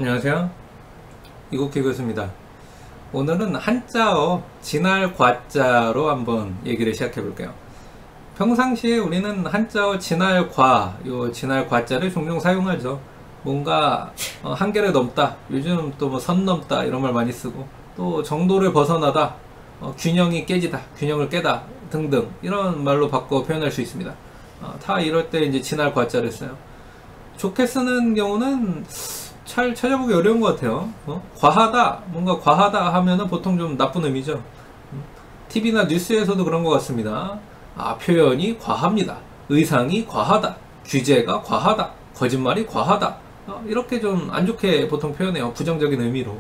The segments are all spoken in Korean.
안녕하세요. 이국희 교수입니다. 오늘은 한자어 진할 과자로 한번 얘기를 시작해 볼게요. 평상시에 우리는 한자어 진할 과, 요 진할 과자를 종종 사용하죠. 뭔가 한계를 넘다, 요즘 또 뭐 선 넘다 이런 말 많이 쓰고, 또 정도를 벗어나다, 균형이 깨지다, 균형을 깨다 등등 이런 말로 바꿔 표현할 수 있습니다. 다 이럴 때 이제 진할 과자를 써요. 좋게 쓰는 경우는 잘 찾아보기 어려운 것 같아요. 과하다, 뭔가 과하다 하면은 보통 좀 나쁜 의미죠. TV나 뉴스에서도 그런 것 같습니다. 표현이 과합니다. 의상이 과하다. 규제가 과하다. 거짓말이 과하다. 이렇게 좀 안 좋게 보통 표현해요. 부정적인 의미로.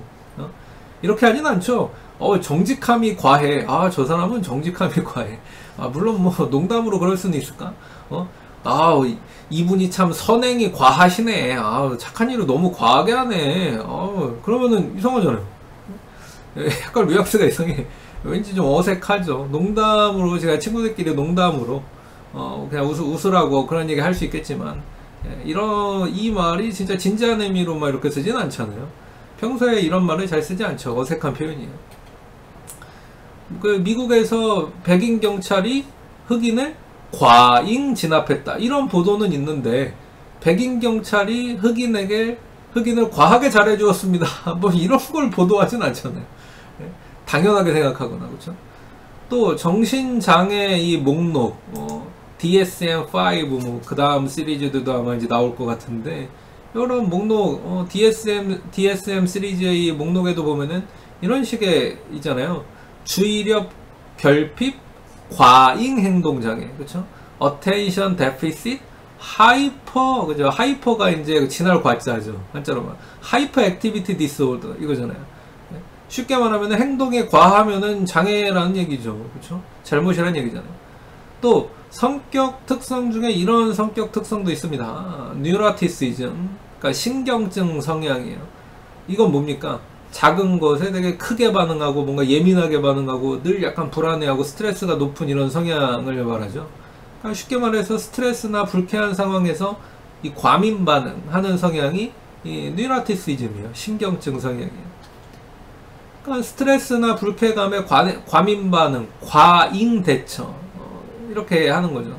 이렇게 하진 않죠. 정직함이 과해. 저 사람은 정직함이 과해. 물론 뭐 농담으로 그럴 수는 있을까? 이분이 참 선행이 과하시네. 착한 일을 너무 과하게 하네. 그러면은 이상하잖아요. 약간 뉘앙스가 이상해. 왠지 좀 어색하죠. 농담으로, 제가 친구들끼리 농담으로, 그냥 웃으라고 그런 얘기 할 수 있겠지만, 이 말이 진짜 진지한 의미로 막 이렇게 쓰진 않잖아요. 평소에 이런 말을 잘 쓰지 않죠. 어색한 표현이에요. 미국에서 백인 경찰이 흑인을 과잉 진압했다, 이런 보도는 있는데, 백인 경찰이 흑인을 과하게 잘해주었습니다, 뭐 이런 걸 보도하진 않잖아요. 당연하게 생각하거나. 그렇죠? 또 정신장애 이 목록, DSM-5 뭐 그 다음 시리즈들도 아마 이제 나올 것 같은데, 이런 목록, DSM 시리즈의 이 목록에도 보면은 이런 식의 있잖아요. 주의력 결핍 과잉 행동장애, 그렇죠? Attention Deficit Hyper, 그죠? 하이퍼가 이제 진할 과자죠. 한자로 말. Hyper Activity Disorder 이거잖아요. 쉽게 말하면 행동에 과하면은 장애라는 얘기죠, 그렇죠? 잘못이라는 얘기잖아요. 또 성격 특성 중에 이런 성격 특성도 있습니다. 뉴라티시즘, 그러니까 신경증 성향이에요. 이건 뭡니까? 작은 것에 되게 크게 반응하고 뭔가 예민하게 반응하고 늘 약간 불안해하고 스트레스가 높은 이런 성향을 말하죠. 그러니까 쉽게 말해서 스트레스나 불쾌한 상황에서 이 과민 반응하는 성향이 이 뉴라티시즘이에요. 신경증 성향이에요. 그러니까 스트레스나 불쾌감에 과민 반응, 과잉 대처, 이렇게 하는 거죠.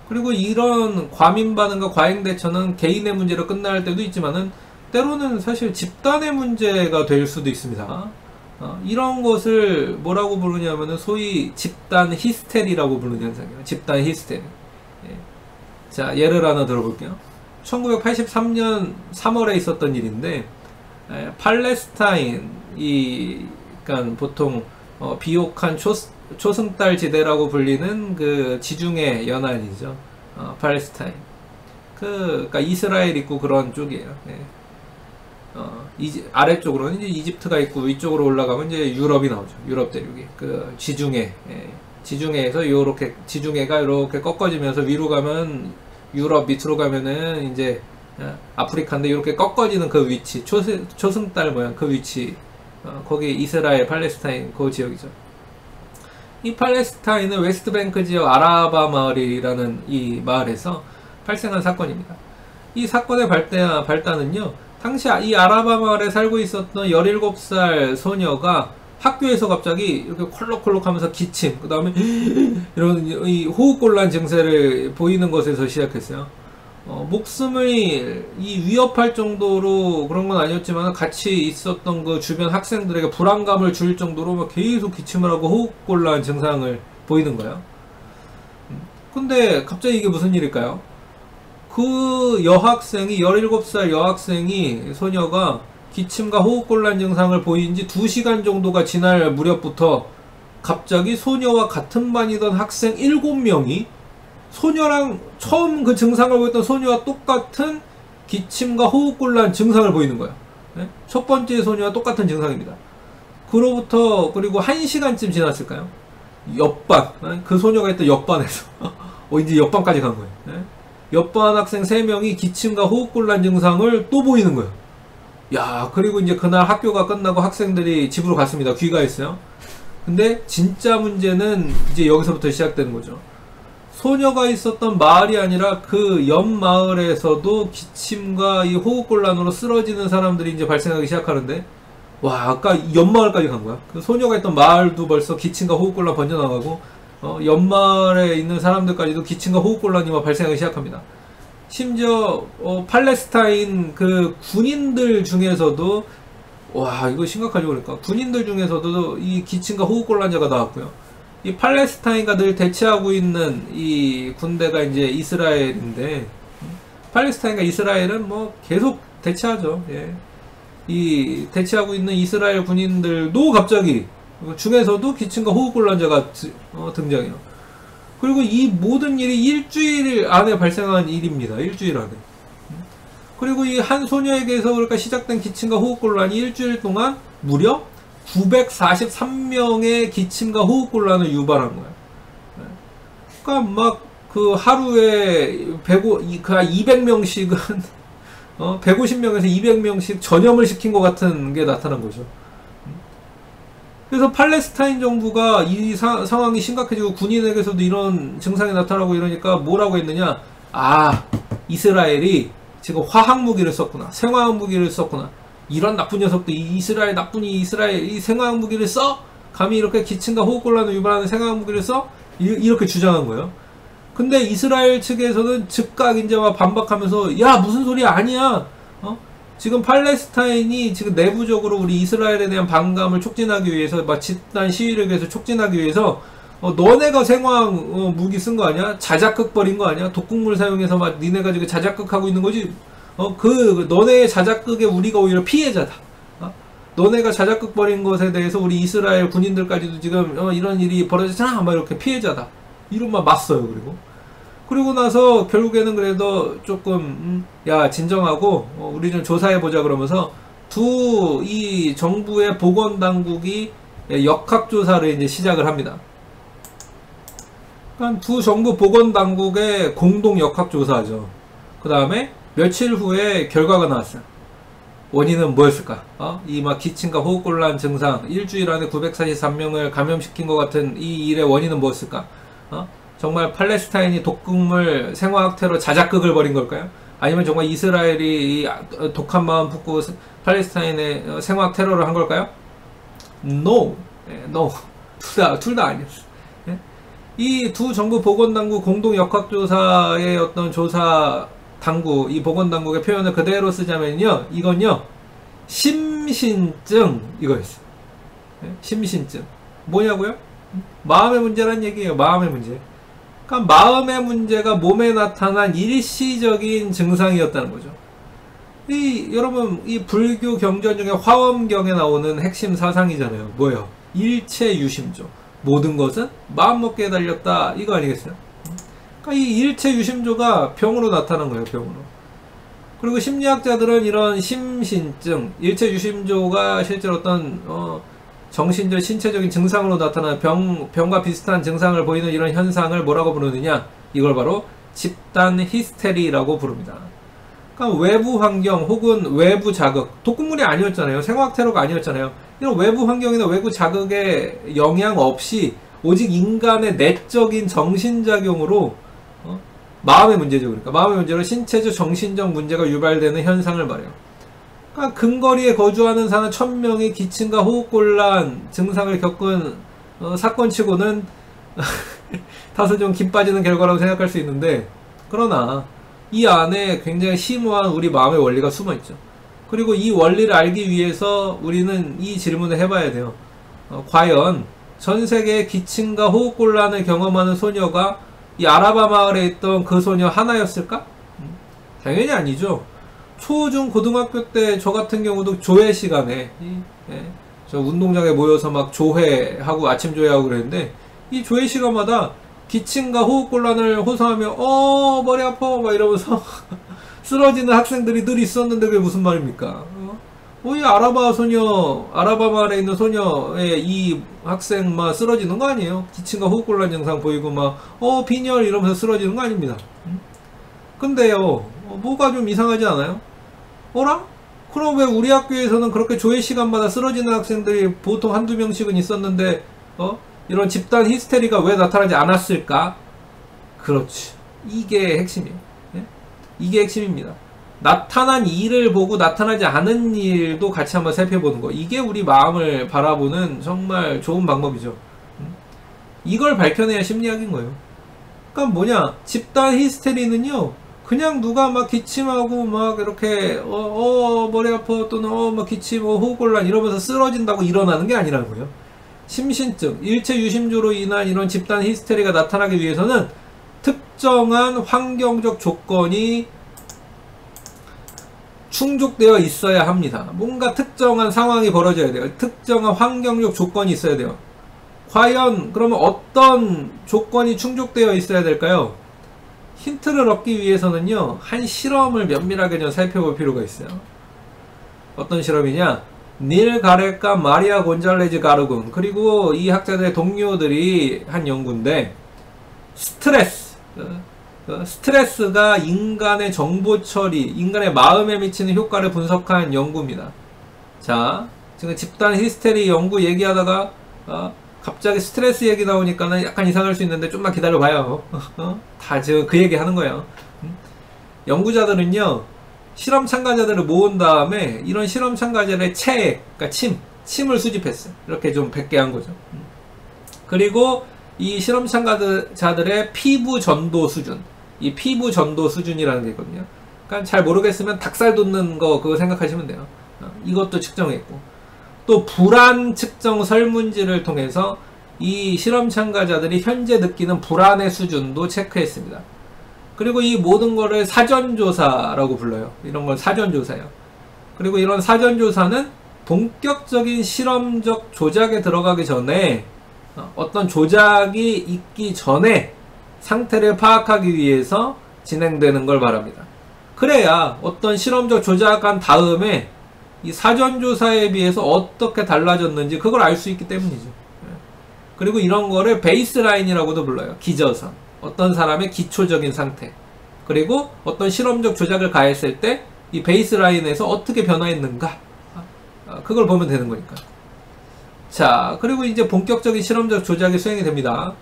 그리고 이런 과민 반응과 과잉 대처는 개인의 문제로 끝날 때도 있지만은 때로는 사실 집단의 문제가 될 수도 있습니다. 이런 것을 뭐라고 부르냐면은 소위 집단 히스테리라고 부르는 현상이에요. 집단 히스테리. 자, 예를 하나 들어볼게요. 1983년 3월에 있었던 일인데, 팔레스타인, 그러니까 보통 비옥한 초승달 지대라고 불리는 그 지중해 연안이죠. 팔레스타인. 그러니까 이스라엘 있고 그런 쪽이에요. 아래쪽으로는 이제 이집트가 있고 위쪽으로 올라가면 이제 유럽이 나오죠. 유럽 대륙이. 그 지중해. 지중해에서 요렇게, 지중해가 이렇게 꺾어지면서 위로 가면 유럽, 밑으로 가면은 이제 아프리카인데 이렇게 꺾어지는 그 위치, 초승달 모양 그 위치. 거기 이스라엘, 팔레스타인 그 지역이죠. 이 팔레스타인은 웨스트뱅크 지역 아라바 마을이라는 이 마을에서 발생한 사건입니다. 이 사건의 발단은요, 당시 이 아라바 마을에 살고 있었던 17살 소녀가 학교에서 갑자기 이렇게 콜록콜록 하면서 기침, 그 다음에 이런 이 호흡곤란 증세를 보이는 것에서 시작했어요. 목숨을 위협할 정도로 그런 건 아니었지만 같이 있었던 그 주변 학생들에게 불안감을 줄 정도로 막 계속 기침을 하고 호흡곤란 증상을 보이는 거예요. 근데 갑자기 이게 무슨 일일까요? 그 여학생이, 17살 여학생이, 소녀가 기침과 호흡곤란 증상을 보인 지 2시간 정도가 지날 무렵부터 갑자기 소녀와 같은 반이던 학생 7명이 소녀랑 처음 그 증상을 보였던 소녀와 똑같은 기침과 호흡곤란 증상을 보이는 거예요. 첫 번째 소녀와 똑같은 증상입니다. 그리고 1시간쯤 지났을까요? 옆반, 그 소녀가 있던 옆반에서 이제 옆반까지 간 거예요. 옆반 학생 3명이 기침과 호흡곤란 증상을 또 보이는 거예요. 그리고 이제 그날 학교가 끝나고 학생들이 집으로 갔습니다. 귀가했어요. 근데 진짜 문제는 이제 여기서부터 시작되는 거죠. 소녀가 있었던 마을이 아니라 그 옆 마을에서도 기침과 이 호흡곤란으로 쓰러지는 사람들이 이제 발생하기 시작하는데, 와, 아까 옆 마을까지 간 거야. 그 소녀가 있던 마을도 벌써 기침과 호흡곤란 번져나가고, 옆 마을에 있는 사람들까지도 기침과 호흡곤란이 막 발생하기 시작합니다. 심지어 팔레스타인 그 군인들 중에서도, 와, 이거 심각하죠. 그러니까 군인들 중에서도 이 기침과 호흡곤란자가 나왔고요. 이 팔레스타인과 늘 대치하고 있는 이 군대가 이제 이스라엘인데, 팔레스타인과 이스라엘은 뭐 계속 대치하죠. 예. 이 대치하고 있는 이스라엘 군인들도 갑자기 중에서도 기침과 호흡곤란자가 등장해요. 그리고 이 모든 일이 일주일 안에 발생한 일입니다. 일주일 안에. 그리고 이 한 소녀에게서 그러니까 시작된 기침과 호흡곤란이 일주일 동안 무려 943명의 기침과 호흡곤란을 유발한 거야. 그러니까 막 그 하루에 200명씩은 150명에서 200명씩 전염을 시킨 것 같은 게 나타난 거죠. 그래서 팔레스타인 정부가 이 상황이 심각해지고 군인에게서도 이런 증상이 나타나고 이러니까 뭐라고 했느냐? 아, 이스라엘이 지금 화학 무기를 썼구나, 생화학 무기를 썼구나. 이런 나쁜 녀석도 이스라엘 나쁜이 이스라엘이 생화학 무기를 써? 감히 이렇게 기침과 호흡곤란을 유발하는 생화학 무기를 써? 이렇게 주장한 거예요. 근데 이스라엘 측에서는 즉각 이제 막 반박하면서, 야, 무슨 소리야, 아니야. 지금 팔레스타인이 지금 내부적으로 우리 이스라엘에 대한 반감을 촉진하기 위해서, 막 집단 시위를 위해서 촉진하기 위해서, 너네가 생화학 무기 쓴 거 아니야? 자작극 벌인 거 아니야? 독극물 사용해서 막 니네가 지금 자작극 하고 있는 거지? 너네의 자작극에 우리가 오히려 피해자다. 너네가 자작극 벌인 것에 대해서 우리 이스라엘 군인들까지도 지금 이런 일이 벌어졌잖아. 막 이렇게 피해자다. 이런 말 맞서요. 그리고 나서 결국에는 그래도 조금 야, 진정하고 우리 좀 조사해보자 그러면서 이 정부의 보건당국이 역학조사를 이제 시작을 합니다. 그러니까 두 정부 보건당국의 공동 역학조사죠. 그 다음에 며칠 후에 결과가 나왔어요. 원인은 뭐였을까? 이 막 기침과 호흡곤란 증상, 일주일 안에 943명을 감염시킨 것 같은 이 일의 원인은 뭐였을까? 정말 팔레스타인이 독극물 생화학 테러 자작극을 벌인 걸까요? 아니면 정말 이스라엘이 이 독한 마음 품고 팔레스타인의 생화학 테러를 한 걸까요? No. No. 둘 다 아니었어. 이 두 정부 보건당국 공동 역학조사의 어떤 조사 당국, 이 보건당국의 표현을 그대로 쓰자면요, 이건요, 심신증, 이거였어요. 심신증. 뭐냐고요? 마음의 문제란 얘기예요, 마음의 문제. 그러니까 마음의 문제가 몸에 나타난 일시적인 증상이었다는 거죠. 여러분, 이 불교 경전 중에 화엄경에 나오는 핵심 사상이잖아요. 뭐예요? 일체유심조. 모든 것은 마음먹기에 달렸다. 이거 아니겠어요? 그러니까 이 일체유심조가 병으로 나타난 거예요, 병으로. 그리고 심리학자들은 이런 심신증, 일체유심조가 실제로 어떤, 정신적, 신체적인 증상으로 나타나는 병과 비슷한 증상을 보이는 이런 현상을 뭐라고 부르느냐? 이걸 바로 집단 히스테리라고 부릅니다. 그러니까 외부 환경 혹은 외부 자극, 독극물이 아니었잖아요. 생화학 테러가 아니었잖아요. 이런 외부 환경이나 외부 자극에 영향 없이 오직 인간의 내적인 정신작용으로 마음의 문제죠. 그러니까 마음의 문제로 신체적, 정신적 문제가 유발되는 현상을 말해요. 그러니까 근거리에 거주하는 사람 1000명이 기침과 호흡곤란 증상을 겪은 사건치고는 다소 좀 김 빠지는 결과라고 생각할 수 있는데, 그러나 이 안에 굉장히 심오한 우리 마음의 원리가 숨어있죠. 그리고 이 원리를 알기 위해서 우리는 이 질문을 해봐야 돼요. 과연 전 세계의 기침과 호흡곤란을 경험하는 소녀가 이 아라바 마을에 있던 그 소녀 하나였을까? 당연히 아니죠. 초, 중, 고등학교 때 저 같은 경우도 조회 시간에 저 운동장에 모여서 막 조회하고 아침 조회하고 그랬는데, 이 조회 시간마다 기침과 호흡곤란을 호소하며 머리 아파 막 이러면서 쓰러지는 학생들이 늘 있었는데 그게 무슨 말입니까? 이 아라바 마을에 있는 소녀의 이 학생 막 쓰러지는 거 아니에요? 기침과 호흡곤란 증상 보이고 막 빈혈 이러면서 쓰러지는 거 아닙니다. 근데요, 뭐가 좀 이상하지 않아요? 어라? 그럼 왜 우리 학교에서는 그렇게 조회 시간마다 쓰러지는 학생들이 보통 한두 명씩은 있었는데 이런 집단 히스테리가 왜 나타나지 않았을까? 그렇지. 이게 핵심이에요. 예? 이게 핵심입니다. 나타난 일을 보고 나타나지 않은 일도 같이 한번 살펴보는 거. 이게 우리 마음을 바라보는 정말 좋은 방법이죠. 이걸 밝혀내야 심리학인 거예요. 그러니까 뭐냐, 집단 히스테리는요, 그냥 누가 막 기침하고 막 이렇게 머리 아파 또는 막 기침, 호흡곤란 이러면서 쓰러진다고 일어나는 게 아니라는 거예요. 심신증, 일체 유심조로 인한 이런 집단 히스테리가 나타나기 위해서는 특정한 환경적 조건이 충족되어 있어야 합니다. 뭔가 특정한 상황이 벌어져야 돼요. 특정한 환경적 조건이 있어야 돼요. 과연 그러면 어떤 조건이 충족되어 있어야 될까요? 힌트를 얻기 위해서는요, 한 실험을 면밀하게 좀 살펴볼 필요가 있어요. 어떤 실험이냐? 닐 가레카 마리아 곤잘레즈 가르군, 그리고 이 학자들의 동료들이 한 연구인데, 스트레스가 인간의 정보 처리, 인간의 마음에 미치는 효과를 분석한 연구입니다. 자, 지금 집단 히스테리 연구 얘기하다가 갑자기 스트레스 얘기 나오니까는 약간 이상할 수 있는데 좀만 기다려봐요. 다 지금 그 얘기 하는 거예요. 연구자들은요, 실험 참가자들을 모은 다음에 이런 실험 참가자들의 그러니까 침을 수집했어요. 이렇게 좀 100개 한 거죠. 그리고 이 실험 참가자들의 피부 전도 수준, 이 피부 전도 수준이라는 게 있거든요. 그러니까 잘 모르겠으면 닭살 돋는 거 그거 생각하시면 돼요. 이것도 측정했고, 또 불안 측정 설문지를 통해서 이 실험 참가자들이 현재 느끼는 불안의 수준도 체크했습니다. 그리고 이 모든 거를 사전조사라고 불러요. 이런 걸 사전조사예요. 그리고 이런 사전조사는 본격적인 실험적 조작에 들어가기 전에, 어떤 조작이 있기 전에 상태를 파악하기 위해서 진행되는 걸 말합니다. 그래야 어떤 실험적 조작한 다음에 이 사전조사에 비해서 어떻게 달라졌는지 그걸 알 수 있기 때문이죠. 그리고 이런 거를 베이스라인이라고도 불러요. 기저선. 어떤 사람의 기초적인 상태. 그리고 어떤 실험적 조작을 가했을 때 이 베이스라인에서 어떻게 변화했는가. 그걸 보면 되는 거니까. 자, 그리고 이제 본격적인 실험적 조작이 수행이 됩니다.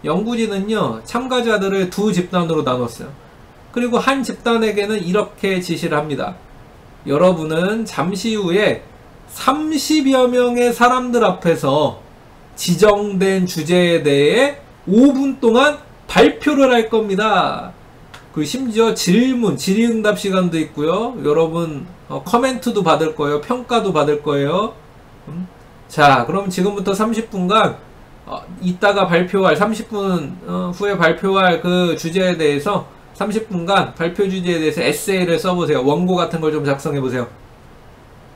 연구진은요, 참가자들을 두 집단으로 나눴어요. 그리고 한 집단에게는 이렇게 지시를 합니다. 여러분은 잠시 후에 30여 명의 사람들 앞에서 지정된 주제에 대해 5분 동안 발표를 할 겁니다. 그 심지어 질의응답 시간도 있고요. 여러분 코멘트도 받을 거예요. 평가도 받을 거예요. 자, 그럼 지금부터 30분간 이따가 발표할 30분 후에 발표할 그 주제에 대해서 30분간 발표 주제에 대해서 에세이를 써보세요. 원고 같은 걸 좀 작성해보세요.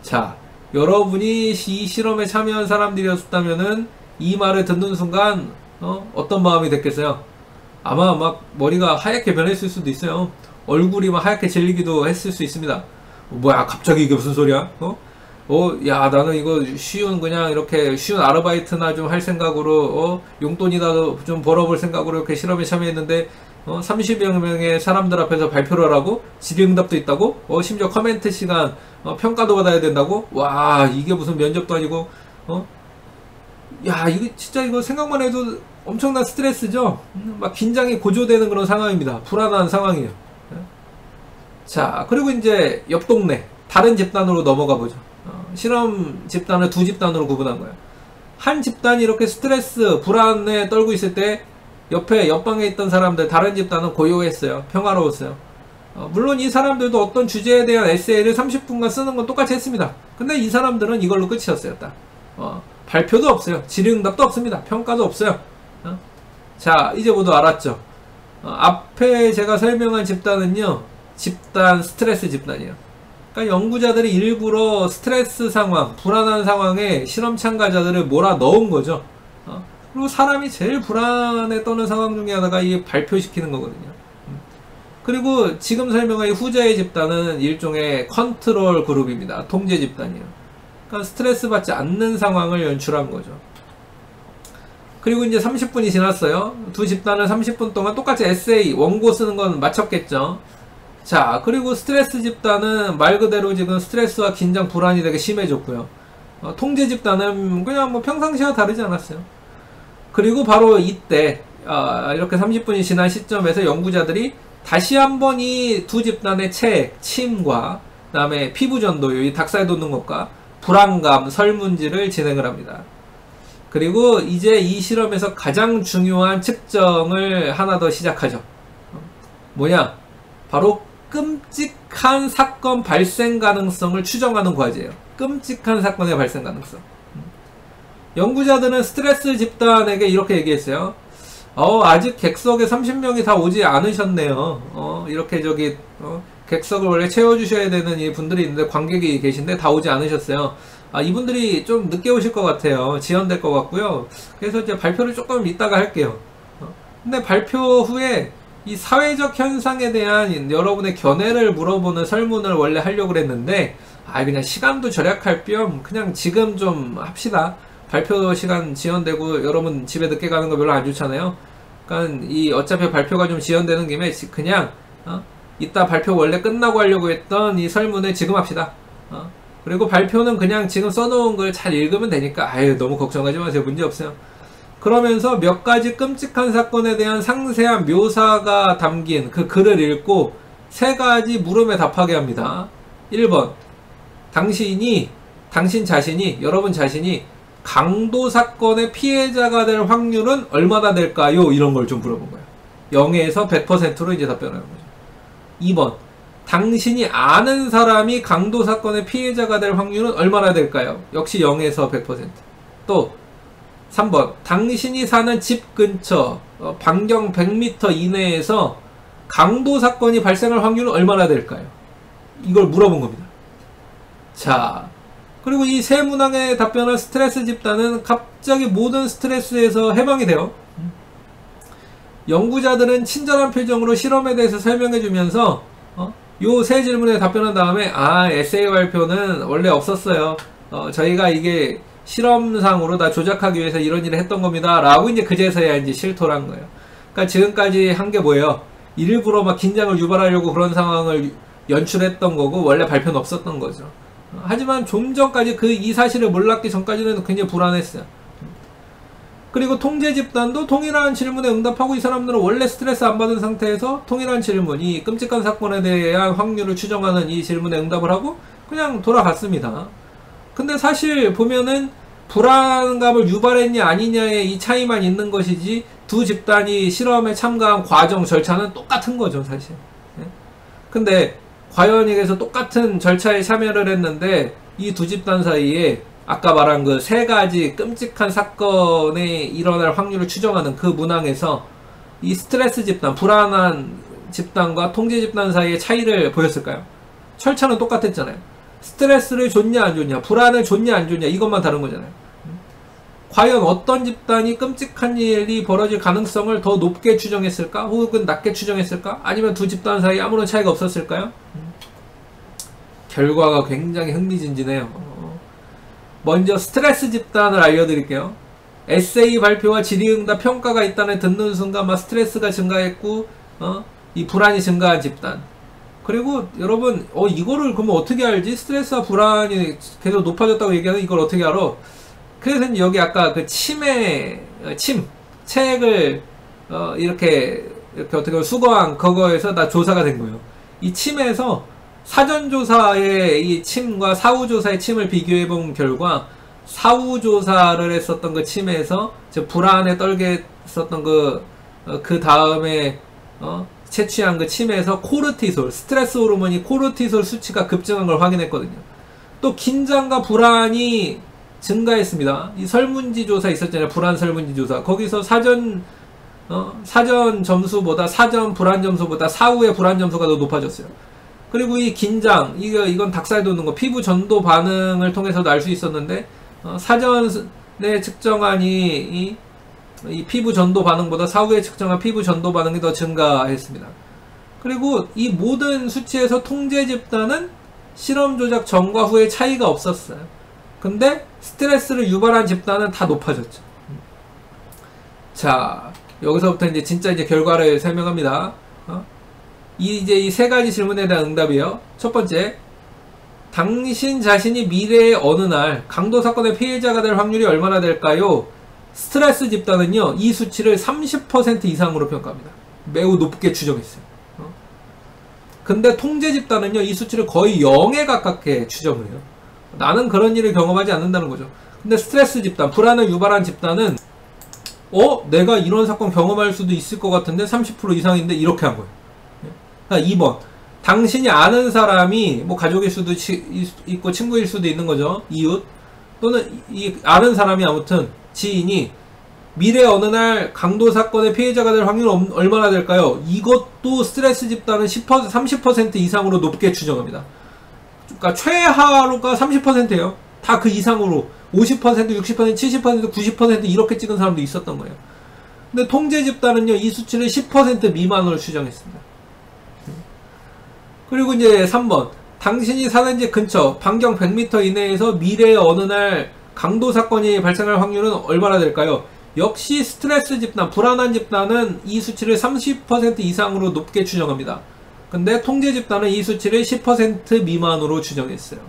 자, 여러분이 이 실험에 참여한 사람들이었다면은 이 말을 듣는 순간 어떤 마음이 됐겠어요? 아마 막 머리가 하얗게 변했을 수도 있어요. 얼굴이 막 하얗게 질리기도 했을 수 있습니다. 뭐야, 갑자기 이게 무슨 소리야? 야, 나는 이거 그냥 이렇게 쉬운 아르바이트나 좀 할 생각으로, 용돈이라도 좀 벌어볼 생각으로 이렇게 실험에 참여했는데, 30여 명의 사람들 앞에서 발표를 하라고? 질의응답도 있다고? 심지어 코멘트 시간, 평가도 받아야 된다고? 와, 이게 무슨 면접도 아니고, 야, 이거 진짜 이거 생각만 해도 엄청난 스트레스죠? 막 긴장이 고조되는 그런 상황입니다. 불안한 상황이에요. 자, 그리고 이제 옆 동네, 다른 집단으로 넘어가 보죠. 실험 집단을 두 집단으로 구분한 거예요. 한 집단이 이렇게 스트레스, 불안에 떨고 있을 때 옆방에 있던 사람들, 다른 집단은 고요했어요. 평화로웠어요. 물론 이 사람들도 어떤 주제에 대한 에세이를 30분간 쓰는 건 똑같이 했습니다. 근데 이 사람들은 이걸로 끝이었어요. 딱. 발표도 없어요. 질의응답도 없습니다. 평가도 없어요. 자, 이제 모두 알았죠? 앞에 제가 설명한 집단은요, 집단 스트레스 집단이에요. 그러니까 연구자들이 일부러 스트레스 상황, 불안한 상황에 실험 참가자들을 몰아 넣은 거죠. 그리고 사람이 제일 불안에 떠는 상황 중에 하나가 이 발표시키는 거거든요. 그리고 지금 설명한 이 후자의 집단은 일종의 컨트롤 그룹입니다. 통제 집단이에요. 그러니까 스트레스 받지 않는 상황을 연출한 거죠. 그리고 이제 30분이 지났어요. 두 집단은 30분 동안 똑같이 에세이, 원고 쓰는 건 마쳤겠죠. 자, 그리고 스트레스 집단은 말 그대로 지금 스트레스와 긴장, 불안이 되게 심해졌고요. 통제 집단은 그냥 뭐 평상시와 다르지 않았어요. 그리고 바로 이때 이렇게 30분이 지난 시점에서 연구자들이 다시 한번 이 두 집단의 침과 그다음에 피부 전도, 이 닭살 돋는 것과 불안감, 설문지를 진행을 합니다. 그리고 이제 이 실험에서 가장 중요한 측정을 하나 더 시작하죠. 뭐냐? 바로 끔찍한 사건 발생 가능성을 추정하는 과제예요. 끔찍한 사건의 발생 가능성. 연구자들은 스트레스 집단에게 이렇게 얘기했어요. 아직 객석에 30명이 다 오지 않으셨네요. 이렇게 객석을 원래 채워주셔야 되는 이 분들이 있는데 관객이 계신데 다 오지 않으셨어요. 이분들이 좀 늦게 오실 것 같아요. 지연될 것 같고요. 그래서 이제 발표를 조금 이따가 할게요. 근데 발표 후에 이 사회적 현상에 대한 여러분의 견해를 물어보는 설문을 원래 하려고 그랬는데, 그냥 시간도 절약할 겸 그냥 지금 좀 합시다. 발표 시간 지연되고 여러분 집에 늦게 가는 거 별로 안 좋잖아요. 그러니까 어차피 발표가 좀 지연되는 김에 그냥 이따 발표 원래 끝나고 하려고 했던 이 설문을 지금 합시다. 그리고 발표는 그냥 지금 써놓은 걸 잘 읽으면 되니까 너무 걱정하지 마세요. 문제 없어요. 그러면서 몇 가지 끔찍한 사건에 대한 상세한 묘사가 담긴 그 글을 읽고 세 가지 물음에 답하게 합니다. 1번, 당신 자신이, 여러분 자신이 강도 사건의 피해자가 될 확률은 얼마나 될까요? 이런 걸 좀 물어본 거예요. 0에서 100%로 이제 답변하는 거죠. 2번, 당신이 아는 사람이 강도 사건의 피해자가 될 확률은 얼마나 될까요? 역시 0에서 100%. 또 3번, 당신이 사는 집 근처 반경 100m 이내에서 강도 사건이 발생할 확률은 얼마나 될까요? 이걸 물어본 겁니다. 자, 그리고 이 세 문항의 답변을 스트레스 집단은 갑자기 모든 스트레스에서 해방이 돼요. 연구자들은 친절한 표정으로 실험에 대해서 설명해주면서 요 세 질문에 답변한 다음에 에세이 발표는 원래 없었어요. 저희가 이게 실험상으로 다 조작하기 위해서 이런 일을 했던 겁니다. 라고 이제 그제서야 이제 실토를 한 거예요. 그러니까 지금까지 한 게 뭐예요? 일부러 막 긴장을 유발하려고 그런 상황을 연출했던 거고 원래 발표는 없었던 거죠. 하지만 좀 전까지 이 사실을 몰랐기 전까지는 굉장히 불안했어요. 그리고 통제 집단도 동일한 질문에 응답하고 이 사람들은 원래 스트레스 안 받은 상태에서 동일한 질문, 이 끔찍한 사건에 대한 확률을 추정하는 이 질문에 응답을 하고 그냥 돌아갔습니다. 근데 사실 보면은 불안감을 유발했냐 아니냐의 이 차이만 있는 것이지 두 집단이 실험에 참가한 과정 절차는 똑같은 거죠, 사실. 근데 과연 이래서 똑같은 절차에 참여를 했는데 이 두 집단 사이에 아까 말한 그 세 가지 끔찍한 사건에 일어날 확률을 추정하는 그 문항에서 이 스트레스 집단, 불안한 집단과 통제 집단 사이의 차이를 보였을까요? 절차는 똑같았잖아요. 스트레스를 줬냐 안 줬냐, 불안을 줬냐 안 줬냐, 이것만 다른 거잖아요. 과연 어떤 집단이 끔찍한 일이 벌어질 가능성을 더 높게 추정했을까? 혹은 낮게 추정했을까? 아니면 두 집단 사이에 아무런 차이가 없었을까요? 결과가 굉장히 흥미진진해요. 먼저 스트레스 집단을 알려드릴게요. 에세이 발표와 질의응답 평가가 있다는 듣는 순간 막 스트레스가 증가했고 이 불안이 증가한 집단. 그리고 여러분 이거를 그러면 어떻게 알지? 스트레스와 불안이 계속 높아졌다고 얘기하는 이걸 어떻게 알아? 그래서 여기 아까 그 책을 이렇게 어떻게 보면 수거한 그거에서 다 조사가 된 거예요. 이 침에서 사전조사의 이 침과 사후조사의 침을 비교해본 결과 사후조사를 했었던 그 침에서 불안에 떨게 했었던 그 다음에 채취한 그 침에서 코르티솔, 스트레스 호르몬이 코르티솔 수치가 급증한 걸 확인했거든요. 또 긴장과 불안이 증가했습니다. 이 설문지 조사 있었잖아요. 불안 설문지 조사. 거기서 사전 점수보다 사전 불안 점수보다 사후의 불안 점수가 더 높아졌어요. 그리고 이 긴장, 이건 닭살 돋는 거, 피부 전도 반응을 통해서도 알 수 있었는데, 사전에 측정한 이 피부 전도 반응보다 사후에 측정한 피부 전도 반응이 더 증가했습니다. 그리고 이 모든 수치에서 통제 집단은 실험 조작 전과 후에 차이가 없었어요. 근데 스트레스를 유발한 집단은 다 높아졌죠. 자, 여기서부터 이제 결과를 설명합니다. 이제 이 세 가지 질문에 대한 응답이에요. 첫 번째, 당신 자신이 미래의 어느 날 강도 사건의 피해자가 될 확률이 얼마나 될까요? 스트레스 집단은요, 이 수치를 30% 이상으로 평가합니다. 매우 높게 추정했어요. 근데 통제 집단은요, 이 수치를 거의 0에 가깝게 추정을 해요. 나는 그런 일을 경험하지 않는다는 거죠. 근데 스트레스 집단, 불안을 유발한 집단은 내가 이런 사건 경험할 수도 있을 것 같은데 30% 이상인데 이렇게 한 거예요. 그러니까 2번, 당신이 아는 사람이 뭐 가족일 수도 있고 친구일 수도 있는 거죠. 이웃 또는 이 아는 사람이 아무튼 지인이 미래 어느 날 강도 사건의 피해자가 될 확률은 얼마나 될까요? 이것도 스트레스 집단은 30% 이상으로 높게 추정합니다. 그러니까 최하로가 30%예요. 다 그 이상으로 50%, 60%, 70%, 90% 이렇게 찍은 사람도 있었던 거예요. 근데 통제 집단은요, 이 수치를 10% 미만으로 추정했습니다. 그리고 이제 3번, 당신이 사는 집 근처 반경 100m 이내에서 미래의 어느 날 강도 사건이 발생할 확률은 얼마나 될까요? 역시 스트레스 집단, 불안한 집단은 이 수치를 30% 이상으로 높게 추정합니다. 근데 통제 집단은 이 수치를 10% 미만으로 추정했어요.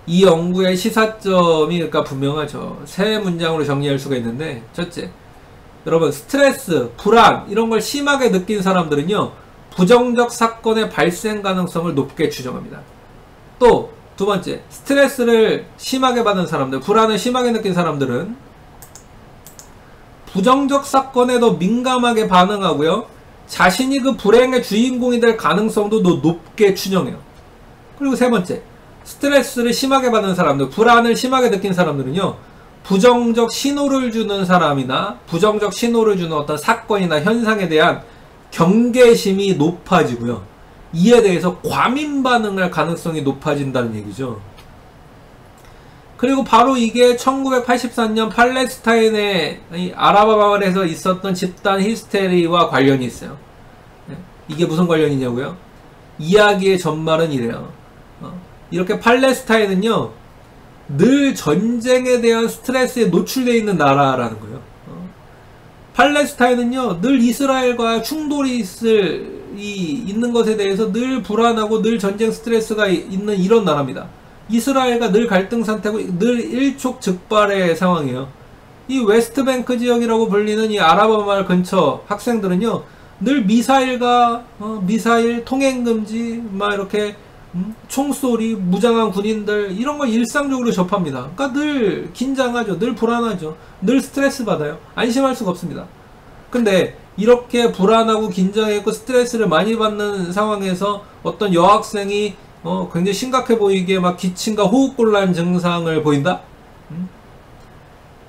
이 연구의 시사점이 그러니까 분명하죠. 세 문장으로 정리할 수가 있는데, 첫째, 여러분 스트레스, 불안 이런 걸 심하게 느낀 사람들은요, 부정적 사건의 발생 가능성을 높게 추정합니다. 또 두 번째, 스트레스를 심하게 받은 사람들, 불안을 심하게 느낀 사람들은 부정적 사건에 더 민감하게 반응하고요, 자신이 그 불행의 주인공이 될 가능성도 더 높게 추정해요. 그리고 세 번째, 스트레스를 심하게 받는 사람들, 불안을 심하게 느낀 사람들은요, 부정적 신호를 주는 사람이나 부정적 신호를 주는 어떤 사건이나 현상에 대한 경계심이 높아지고요, 이에 대해서 과민 반응할 가능성이 높아진다는 얘기죠. 그리고 바로 이게 1984년 팔레스타인의 아랍 마을에서 있었던 집단 히스테리와 관련이 있어요. 이게 무슨 관련이냐고요? 이야기의 전말은 이래요. 이렇게 팔레스타인은요, 늘 전쟁에 대한 스트레스에 노출되어 있는 나라라는 거예요. 팔레스타인은요, 늘 이스라엘과 충돌이 있는 것에 대해서 늘 불안하고 늘 전쟁 스트레스가 있는 이런 나라입니다. 이스라엘과 늘 갈등 상태고 늘 일촉즉발의 상황이에요. 이 웨스트뱅크 지역이라고 불리는 이 아랍 마을 근처 학생들은요, 늘 미사일 통행금지, 막 이렇게 총소리, 무장한 군인들 이런 걸 일상적으로 접합니다. 그러니까 늘 긴장하죠. 늘 불안하죠. 늘 스트레스 받아요. 안심할 수가 없습니다. 근데 이렇게 불안하고 긴장했고 스트레스를 많이 받는 상황에서 어떤 여학생이 굉장히 심각해 보이게 막 기침과 호흡곤란 증상을 보인다?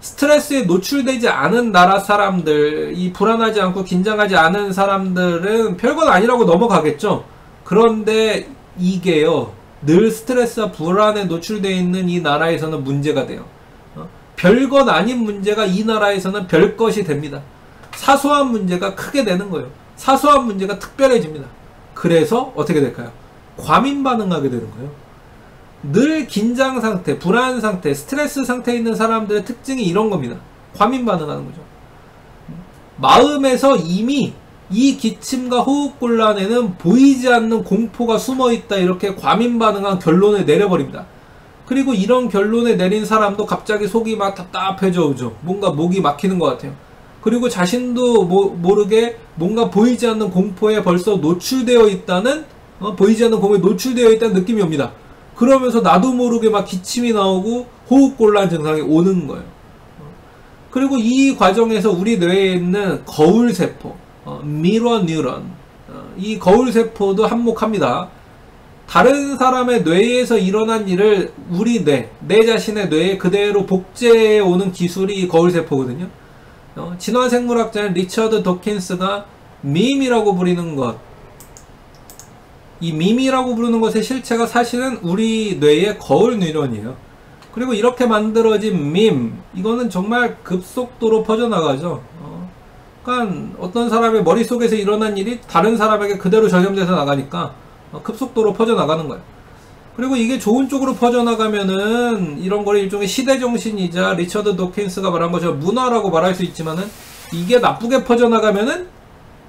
스트레스에 노출되지 않은 나라 사람들, 이 불안하지 않고 긴장하지 않은 사람들은 별건 아니라고 넘어가겠죠. 그런데 이게요, 늘 스트레스와 불안에 노출되어 있는 이 나라에서는 문제가 돼요. 별것 아닌 문제가 이 나라에서는 별것이 됩니다. 사소한 문제가 크게 되는 거예요. 사소한 문제가 특별해집니다. 그래서 어떻게 될까요? 과민 반응하게 되는 거예요. 늘 긴장 상태, 불안 상태, 스트레스 상태에 있는 사람들의 특징이 이런 겁니다. 과민 반응하는 거죠. 마음에서 이미 이 기침과 호흡곤란에는 보이지 않는 공포가 숨어있다, 이렇게 과민 반응한 결론을 내려버립니다. 그리고 이런 결론을 내린 사람도 갑자기 속이 막 답답해져 오죠. 뭔가 목이 막히는 것 같아요. 그리고 자신도 모르게 뭔가 보이지 않는 공포에 벌써 노출되어 있다는, 보이지 않는 공포에 노출되어 있다는 느낌이 옵니다. 그러면서 나도 모르게 막 기침이 나오고 호흡곤란 증상이 오는 거예요. 그리고 이 과정에서 우리 뇌에 있는 거울세포, 미러 뉴런, 이 거울세포도 한몫합니다. 다른 사람의 뇌에서 일어난 일을 우리 내 자신의 뇌에 그대로 복제해 오는 기술이 이 거울세포거든요. 진화생물학자인 리처드 도킨스가 밈이라고 부르는 것, 이 밈이라고 부르는 것의 실체가 사실은 우리 뇌의 거울 뉴런이에요. 그리고 이렇게 만들어진 밈, 이거는 정말 급속도로 퍼져나가죠. 그러니까 어떤 사람의 머릿속에서 일어난 일이 다른 사람에게 그대로 전염돼서 나가니까 급속도로 퍼져나가는 거예요. 그리고 이게 좋은 쪽으로 퍼져나가면은 이런 거를 일종의 시대정신이자 리처드 도킨스가 말한 것처럼 문화라고 말할 수 있지만은, 이게 나쁘게 퍼져나가면은,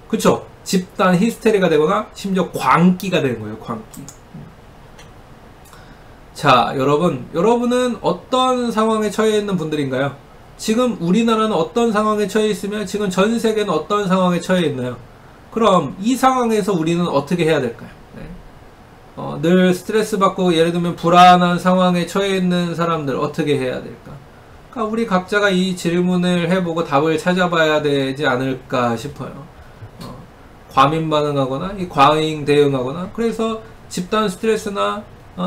그쵸, 집단 히스테리가 되거나 심지어 광기가 되는 거예요. 광기. 자, 여러분은 어떤 상황에 처해 있는 분들인가요? 지금 우리나라는 어떤 상황에 처해 있으며 지금 전 세계는 어떤 상황에 처해 있나요? 그럼 이 상황에서 우리는 어떻게 해야 될까요? 네. 늘 스트레스 받고 예를 들면 불안한 상황에 처해 있는 사람들 어떻게 해야 될까? 그러니까 우리 각자가 이 질문을 해보고 답을 찾아봐야 되지 않을까 싶어요. 과민 반응하거나 이 과잉 대응하거나 그래서 집단 스트레스나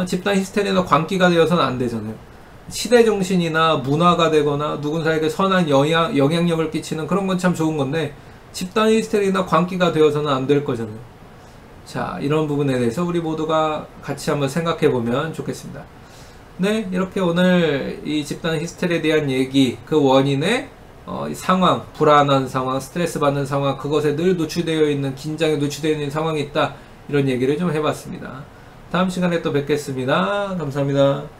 집단 히스테리나 광기가 되어서는 안 되잖아요. 시대 정신이나 문화가 되거나 누군가에게 선한 영향력을 끼치는 그런 건 참 좋은 건데 집단 히스테리나 광기가 되어서는 안 될 거잖아요. 자, 이런 부분에 대해서 우리 모두가 같이 한번 생각해 보면 좋겠습니다. 네, 이렇게 오늘 이 집단 히스테리에 대한 얘기, 그 원인의 상황, 불안한 상황, 스트레스 받는 상황, 그것에 늘 노출되어 있는, 긴장에 노출되어 있는 상황이 있다, 이런 얘기를 좀 해봤습니다. 다음 시간에 또 뵙겠습니다. 감사합니다.